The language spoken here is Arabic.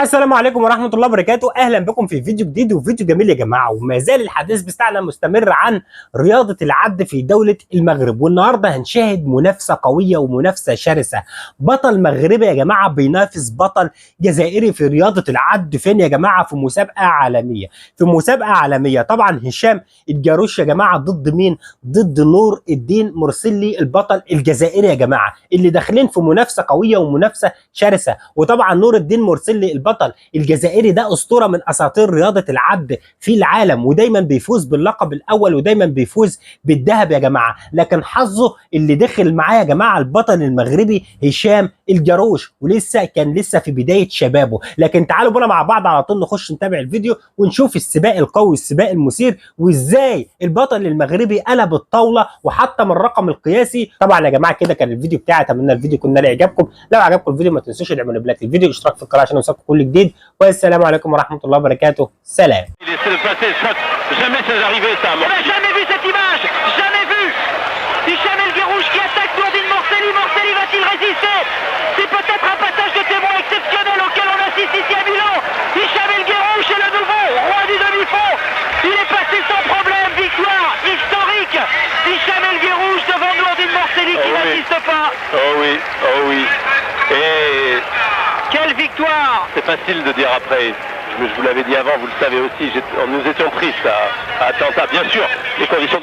السلام عليكم ورحمة الله وبركاته. أهلا بكم في فيديو جديد وفيديو جميل يا جماعة، وما زال الحديث بتاعنا مستمر عن رياضة العد في دولة المغرب، والنهاردة هنشاهد منافسة قوية ومنافسة شرسة. بطل مغربي يا جماعة بينافس بطل جزائري في رياضة العد. فين يا جماعة؟ في مسابقة عالمية. طبعا هشام الجاروش يا جماعة ضد مين؟ ضد نور الدين مرسلي البطل الجزائري يا جماعة، اللي داخلين في منافسة قوية ومنافسة شرسة. وطبعا نور الدين مرسلي البطل الجزائري ده اسطوره من اساطير رياضه العد في العالم، ودايما بيفوز باللقب الاول ودايما بيفوز بالذهب يا جماعه. لكن حظه اللي دخل معاه يا جماعه البطل المغربي هشام الجاروش، كان لسه في بدايه شبابه. لكن تعالوا بنا مع بعض على طول نخش نتابع الفيديو ونشوف السباق القوي، السباق المثير، وازاي البطل المغربي قلب الطاوله وحطم الرقم القياسي. طبعا يا جماعه كده كان الفيديو بتاعي، اتمنى الفيديو يكون نال اعجابكم. لو عجبكم الفيديو ما تنسوش تعملوا لايك للفيديو، اشتراك في القناه عشان يوصلكم كل جديد، والسلام عليكم ورحمه الله وبركاته. سلام. Jamais ça n'est arrivé ça. On n'a jamais vu cette image, jamais vu. Hicham El Guerrouj qui attaque Nourdine Morselli. Morselli va-t-il résister? C'est peut-être un passage de témoin exceptionnel auquel on assiste ici à Milan. Hicham El Guerrouj est le nouveau roi du demi-fond. Il est passé sans problème, victoire historique. Hicham El Guerrouj devant Nourdine Morselli qui n'assiste pas. Oh oui. Et quelle victoire! c'est facile de dire après. Je vous l'avais dit avant, vous le savez aussi, nous étions tristes à Atlanta. Bien sûr, les conditions